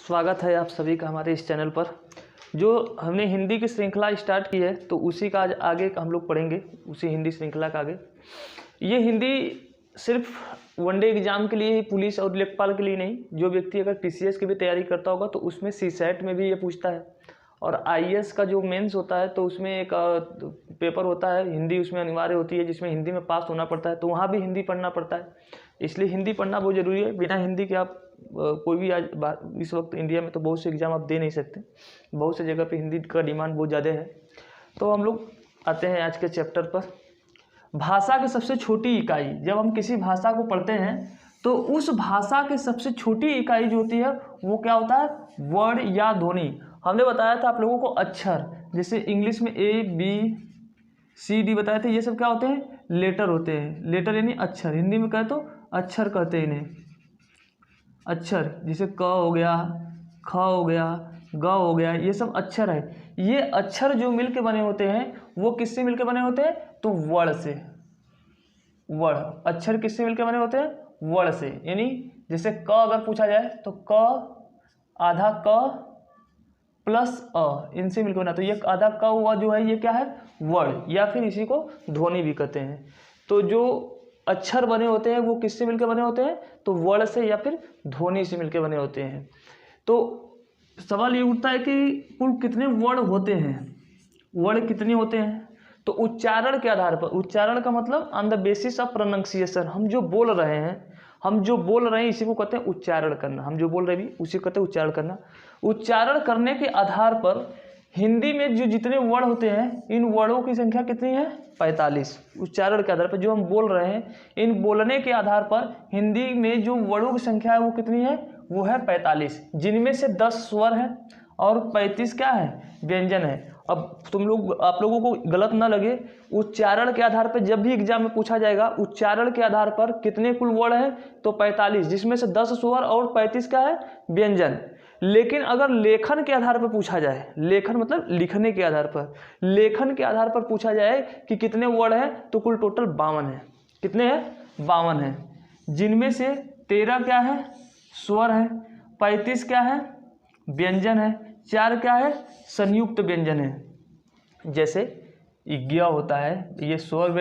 स्वागत है आप सभी का हमारे इस चैनल पर। जो हमने हिंदी की श्रृंखला स्टार्ट की है तो उसी का आज आगे हम लोग पढ़ेंगे, उसी हिंदी श्रृंखला का आगे। ये हिंदी सिर्फ वनडे एग्ज़ाम के लिए ही, पुलिस और लेखपाल के लिए नहीं। जो व्यक्ति अगर पीसीएस की भी तैयारी करता होगा तो उसमें सीसैट में भी ये पूछता है, और आईएएस का जो मेंस होता है तो उसमें एक पेपर होता है, हिंदी उसमें अनिवार्य होती है, जिसमें हिंदी में पास होना पड़ता है, तो वहाँ भी हिंदी पढ़ना पड़ता है। इसलिए हिंदी पढ़ना बहुत ज़रूरी है। बिना हिंदी के आप कोई भी आज इस वक्त इंडिया में तो बहुत से एग्ज़ाम आप दे नहीं सकते। बहुत से जगह पे हिंदी का डिमांड बहुत ज़्यादा है। तो हम लोग आते हैं आज के चैप्टर पर। भाषा की सबसे छोटी इकाई। जब हम किसी भाषा को पढ़ते हैं तो उस भाषा की सबसे छोटी इकाई जो होती है वो क्या होता है? वर्ड या ध्वनि। हमने बताया था आप लोगों को अक्षर, जैसे इंग्लिश में ABCD बताए थे, ये सब क्या होते हैं? लेटर होते हैं। लेटर यानी अक्षर, हिंदी में कहे तो अक्षर कहते हैं इन्हें। अक्षर जैसे क हो गया, ख हो गया, ग हो गया, ये सब अक्षर है। ये अक्षर जो मिल के बने होते हैं वो किससे मिल के बने होते हैं? तो वर्ड से। वर्ड, अक्षर किससे मिल के बने होते हैं? वर्ड से। यानी जैसे क अगर पूछा जाए तो क आधा क प्लस अ, इनसे मिलकर बना, तो ये आधा क हुआ जो है ये क्या है? वर्ड, या फिर इसी को ध्वनि भी कहते हैं। तो जो अक्षर बने होते हैं वो किससे मिलकर बने होते हैं? तो वर्ड से या फिर ध्वनि से मिलकर बने होते हैं। तो सवाल ये उठता है कि कुल कितने वर्ड होते हैं? वर्ड कितने होते हैं? तो उच्चारण के आधार पर, उच्चारण का मतलब on the basis of pronunciation, हम जो बोल रहे हैं इसी को कहते हैं उच्चारण करना। हम जो बोल रहे हैं उसी को कहते हैं उच्चारण करना। उच्चारण करने के आधार पर हिंदी में जो जितने वर्ड होते हैं, इन वर्डों की संख्या कितनी है? 45। उच्चारण के आधार पर जो हम बोल रहे हैं, इन बोलने के आधार पर हिंदी में जो वर्डों की संख्या है वो कितनी है? वो है 45, जिनमें से 10 स्वर है और 35 क्या है? व्यंजन है। अब आप लोगों को गलत ना लगे, उच्चारण के आधार पर जब भी एग्जाम में पूछा जाएगा उच्चारण के आधार पर कितने कुल वर्ड है? तो 45, जिसमें से 10 स्वर और 35 क्या है? व्यंजन। लेकिन अगर लेखन के आधार पर पूछा जाए, लेखन मतलब लिखने के आधार पर, लेखन के आधार पर पूछा जाए कि कितने वर्ड है, तो कुल टोटल 52 है। कितने हैं? 52 है, जिनमें से 13 क्या है? स्वर है, 35 क्या है? व्यंजन है, 4 क्या है? संयुक्त व्यंजन है। जैसे य होता है, ये स्वर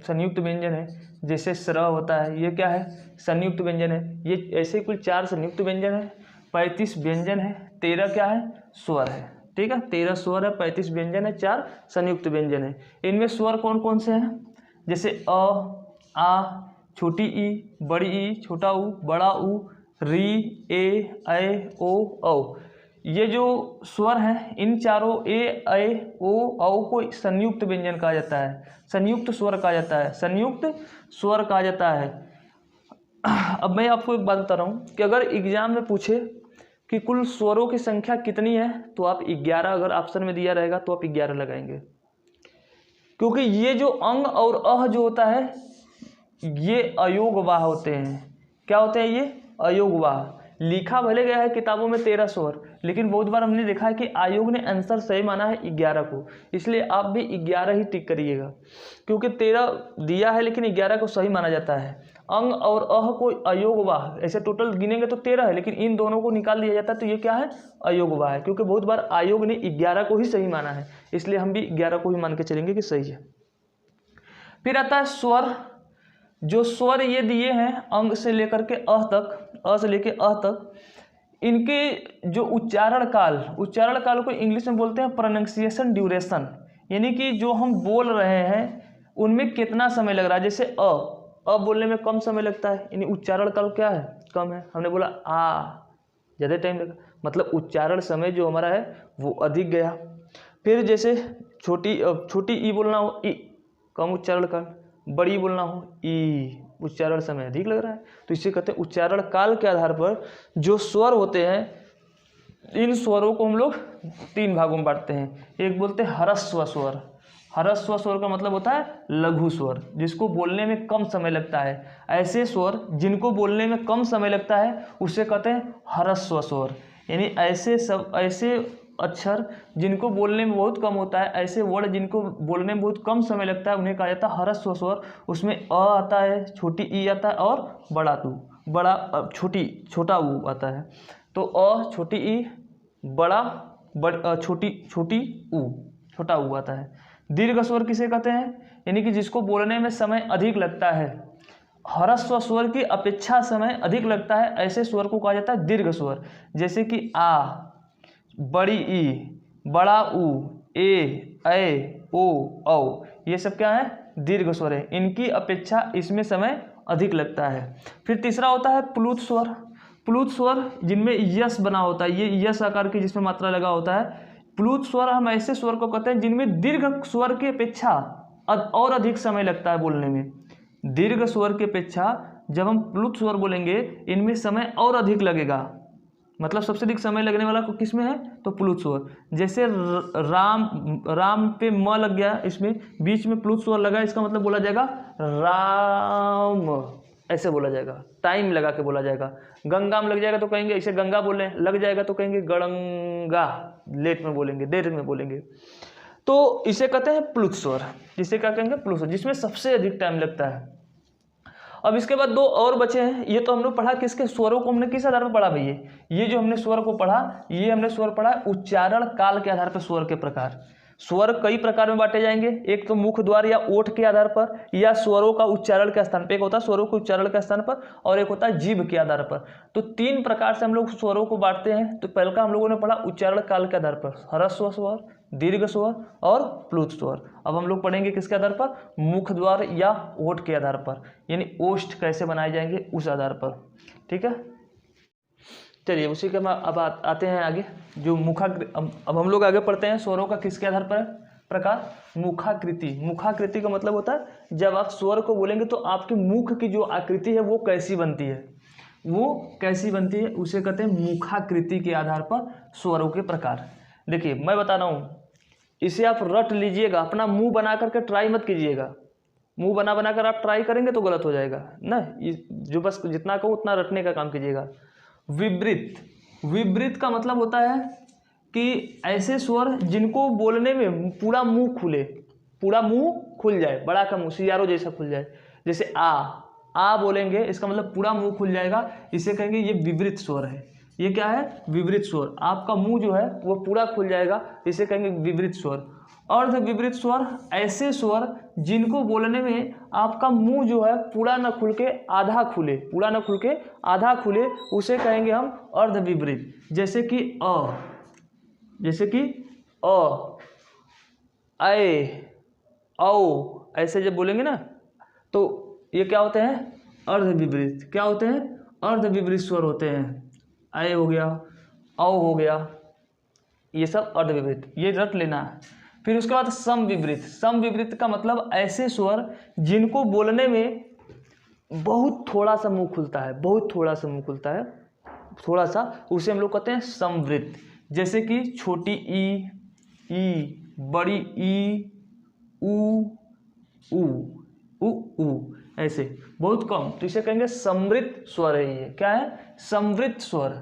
संयुक्त व्यंजन है। जैसे स्र होता है, ये क्या है? संयुक्त व्यंजन है। ये ऐसे कुल 4 संयुक्त व्यंजन है, 35 व्यंजन है, 13 क्या है? स्वर है। ठीक है, 13 स्वर है, 35 व्यंजन है, 4 संयुक्त व्यंजन है। इनमें स्वर कौन कौन से हैं? जैसे अ, आ, छोटी ई, बड़ी ई, छोटा ऊ, बड़ा ऊ, री, ए, ओ, औ। ये जो स्वर हैं, इन चारों ए, ओ, औ को संयुक्त व्यंजन कहा जाता है, संयुक्त स्वर कहा जाता है, संयुक्त स्वर कहा जाता है। अब मैं आपको एक बात बता रहा हूँ कि अगर एग्जाम में पूछे कि कुल स्वरों की संख्या कितनी है, तो आप 11, अगर ऑप्शन में दिया रहेगा तो आप 11 लगाएंगे, क्योंकि ये जो अंग और अह जो होता है ये अयोगवाह होते हैं। क्या होते हैं ये? अयोगवाह। लिखा भले गया है किताबों में 13 स्वर, लेकिन बहुत बार हमने देखा है कि आयोग ने आंसर सही माना है 11 को, इसलिए आप भी 11 ही टिक करिएगा, क्योंकि 13 दिया है लेकिन 11 को सही माना जाता है। अंग और अह को अयोगवाह, ऐसे टोटल गिनेंगे तो 13 है, लेकिन इन दोनों को निकाल दिया जाता है तो ये क्या है? अयोगवाह है, क्योंकि बहुत बार आयोग ने 11 को ही सही माना है, इसलिए हम भी 11 को ही मान के चलेंगे कि सही है। फिर आता है स्वर। जो स्वर ये दिए हैं अंग से लेकर के अ तक, अ से लेकर अ तक, इनके जो उच्चारण काल को इंग्लिश में बोलते हैं प्रोनाउंसिएशन ड्यूरेशन, यानी कि जो हम बोल रहे हैं उनमें कितना समय लग रहा है। जैसे अ बोलने में कम समय लगता है, यानी उच्चारण काल क्या है? कम है। हमने बोला आ, ज़्यादा टाइम लगा, मतलब उच्चारण समय जो हमारा है वो अधिक गया। फिर जैसे छोटी ई बोलना हो, ई, कम उच्चारण काल। बड़ी बोलना हो, ई, उच्चारण समय अधिक लग रहा है। तो इसे कहते हैं उच्चारण काल के आधार पर जो स्वर होते हैं, इन स्वरों को हम लोग 3 भागों में बांटते हैं। एक बोलते हैं ह्रस्व स्वर। ह्रस्व स्वर का मतलब होता है लघु स्वर, जिसको बोलने में कम समय लगता है। ऐसे स्वर जिनको बोलने में कम समय लगता है उसे कहते हैं ह्रस्व स्वर, यानी ऐसे अक्षर जिनको बोलने में बहुत कम होता है, ऐसे वर्ड जिनको बोलने में बहुत कम समय लगता है, उन्हें कहा जाता है ह्रस्व स्वर। उसमें अ आता है, छोटी ई आता है और बड़ा तू। बड़ा छोटा ऊ आता है। तो अ छोटी ई बड़ा छोटी ऊ, छोटा ऊ आता है। दीर्घ स्वर किसे कहते हैं? यानी कि जिसको बोलने में समय अधिक लगता है, ह्रस्व स्वर की अपेक्षा समय अधिक लगता है, ऐसे स्वर को कहा जाता है दीर्घ स्वर। जैसे कि आ, बड़ी ई, बड़ा ऊ, ए, ओ, औ, ये सब क्या है? दीर्घ स्वर है। इनकी अपेक्षा इसमें समय अधिक लगता है। फिर तीसरा होता है प्लुत स्वर। प्लुत स्वर जिनमें यस बना होता है, ये यस आकार की जिसमें मात्रा लगा होता है। प्लुत स्वर हम ऐसे स्वर को कहते हैं जिनमें दीर्घ स्वर की अपेक्षा और अधिक समय लगता है बोलने में। दीर्घ स्वर की अपेक्षा जब हम प्लुत स्वर बोलेंगे इनमें समय और अधिक लगेगा। मतलब सबसे अधिक समय लगने वाला किस में है? तो प्लुत स्वर। जैसे राम पे म लग गया, इसमें बीच में प्लुत स्वर लगा, इसका मतलब बोला जाएगा राम, ऐसे बोला जाएगा, टाइम लगा के बोला जाएगा। गंगा में लग जाएगा तो कहेंगे ऐसे गंगा बोले, लग जाएगा तो कहेंगे गड़ंगा, लेट में बोलेंगे, देर में बोलेंगे। तो इसे कहते हैं प्लुत स्वर। जिसे क्या कहेंगे? प्लुत स्वर, जिसमें सबसे अधिक टाइम लगता है। अब इसके बाद दो और बचे हैं। ये तो हमने पढ़ा किसके? स्वरों को हमने किस आधार पर पढ़ा भैया? ये जो हमने स्वर को पढ़ा, ये हमने स्वर पढ़ा उच्चारण काल के आधार पर। स्वर के प्रकार, स्वर कई प्रकार में बांटे जाएंगे। एक तो मुख द्वार या ओठ के आधार पर, या स्वरों का उच्चारण के स्थान पर। एक होता है स्वरों के उच्चारण के स्थान पर, और एक होता है जीभ के आधार पर। तो तीन प्रकार से हम लोग स्वरों को बांटते हैं। तो पहले का हम लोगों ने पढ़ा उच्चारण काल के आधार पर, ह्रस्व स्वर, दीर्घ स्वर और प्लुत स्वर। अब हम लोग पढ़ेंगे किसके आधार पर? मुख द्वार या ओठ के आधार पर, यानी ओष्ठ कैसे बनाए जाएंगे उस आधार पर। ठीक है, चलिए उसी के अब आते हैं आगे। जो अब हम लोग आगे पढ़ते हैं स्वरों का किसके आधार पर प्रकार? मुखाकृति। मुखाकृति का मतलब होता है जब आप स्वर को बोलेंगे तो आपके मुख की जो आकृति है वो कैसी बनती है, वो कैसी बनती है, उसे कहते हैं मुखाकृति के आधार पर स्वरों के प्रकार। देखिए मैं बता रहा हूँ, इसे आप रट लीजिएगा, अपना मुंह बना करके ट्राई मत कीजिएगा। मुंह बना कर आप ट्राई करेंगे तो गलत हो जाएगा ना। जो बस जितना कहो उतना रटने का काम कीजिएगा। विवृत। विवृत का मतलब होता है कि ऐसे स्वर जिनको बोलने में पूरा मुंह खुले, पूरा मुंह खुल जाए, बड़ा का मुंह सियारो जैसा खुल जाए। जैसे आ बोलेंगे, इसका मतलब पूरा मुंह खुल जाएगा, इसे कहेंगे ये विवृत स्वर है। ये क्या है? विवृत स्वर। आपका मुंह जो है वो पूरा खुल जाएगा, इसे कहेंगे विवृत स्वर। अर्ध विवृत स्वर ऐसे स्वर जिनको बोलने में आपका मुंह जो है पूरा न खुल के आधा खुले, पूरा न खुल के आधा खुले, उसे कहेंगे हम अर्ध विवृत। जैसे कि जैसे कि ए, औ, ऐसे जब बोलेंगे ना तो ये क्या होते हैं? अर्ध विवृत। क्या होते हैं? अर्ध विवृत स्वर होते हैं। ए हो गया, औ हो गया, ये सब अर्ध विवृत, ये रट लेना है। फिर उसके बाद सम विवृत। सम विवृत का मतलब ऐसे स्वर जिनको बोलने में बहुत थोड़ा सा मुंह खुलता है, बहुत थोड़ा सा मुंह खुलता है, थोड़ा सा, उसे हम लोग कहते हैं समवृत। जैसे कि छोटी ई, बड़ी ई, ऊ, ऐसे बहुत कम, तो इसे कहेंगे समवृत स्वर है। ये क्या है? समवृत स्वर,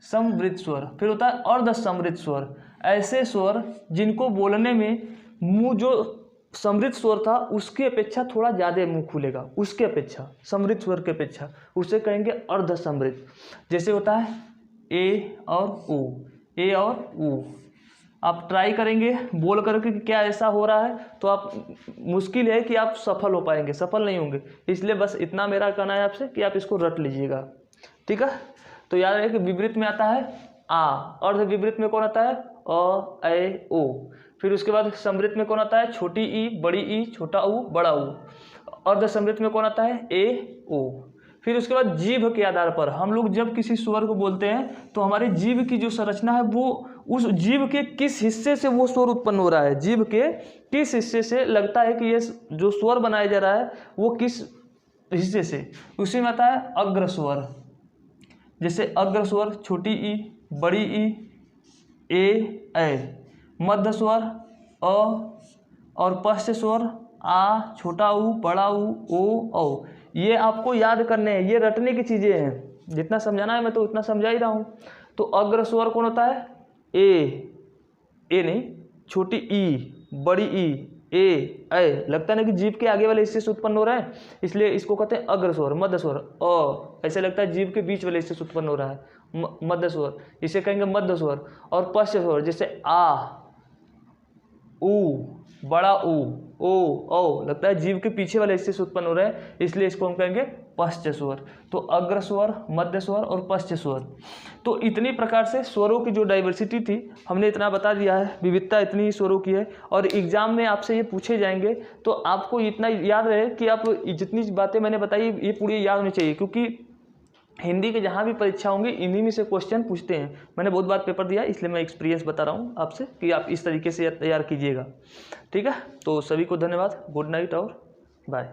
समवृत स्वर। फिर होता है अर्ध समवृत स्वर। ऐसे स्वर जिनको बोलने में मुंह जो समृद्ध स्वर था उसकी अपेक्षा थोड़ा ज़्यादा मुंह खुलेगा, उसके अपेक्षा, समृद्ध स्वर की अपेक्षा, उसे कहेंगे अर्ध समृद्ध। जैसे होता है ए और ऊ। आप ट्राई करेंगे बोल करके कि क्या ऐसा हो रहा है, तो आप मुश्किल है कि आप सफल हो पाएंगे, सफल नहीं होंगे। इसलिए बस इतना मेरा कहना है आपसे कि आप इसको रट लीजिएगा। ठीक है, तो याद रहे कि विवृत में आता है आ, अर्ध विवृत में कौन आता है? अ, ए, ओ। फिर उसके बाद समृद्ध में कौन आता है? छोटी ई, बड़ी ई, छोटा ऊ, बड़ा ऊ। अर्ध समृद्ध में कौन आता है? ए, ओ। फिर उसके बाद जीभ के आधार पर हम लोग जब किसी स्वर को बोलते हैं तो हमारी जीभ की जो संरचना है वो उस जीभ के किस हिस्से से वो स्वर उत्पन्न हो रहा है, जीभ के किस हिस्से से लगता है कि ये जो स्वर बनाया जा रहा है वो किस हिस्से से, उसी में आता है अग्र स्वर। जैसे अग्र स्वर छोटी ई, बड़ी ई, ए, मध्य स्वर अ, और पश्च स्वर आ, छोटा ऊ, बड़ा ऊ, ओ, औ। ये आपको याद करने हैं, ये रटने की चीज़ें हैं। जितना समझाना है मैं तो उतना समझा ही रहा हूँ। तो अग्र स्वर कौन होता है? ए नहीं, छोटी ई, बड़ी ई, ए लगता है ना कि जीभ के आगे वाले हिस्से से उत्पन्न हो रहा है, इसलिए इसको कहते हैं अग्र स्वर। मध्य स्वर अ, ऐसे लगता है जीभ के बीच वाले हिस्से से उत्पन्न हो रहा है, मध्य स्वर, इसे कहेंगे मध्य स्वर। और पश्च स्वर जैसे आ, ऊ, बड़ा ऊ, ओ लगता है जीभ के पीछे वाले हिस्से से उत्पन्न हो रहा है, इसलिए इसको हम कहेंगे पश्च स्वर। तो अग्र स्वर, मध्य स्वर और पश्च स्वर। तो इतनी प्रकार से स्वरों की जो डाइवर्सिटी थी हमने इतना बता दिया है, विविधता इतनी ही स्वरों की है। और एग्जाम में आपसे ये पूछे जाएंगे तो आपको इतना याद रहे कि आप जितनी बातें मैंने बताई ये पूरी याद होनी चाहिए, क्योंकि हिंदी के जहाँ भी परीक्षा होंगी इन्हीं में से क्वेश्चन पूछते हैं। मैंने बहुत बार पेपर दिया इसलिए मैं एक्सपीरियंस बता रहा हूँ आपसे कि आप इस तरीके से तैयार कीजिएगा। ठीक है, तो सभी को धन्यवाद, गुड नाइट और बाय।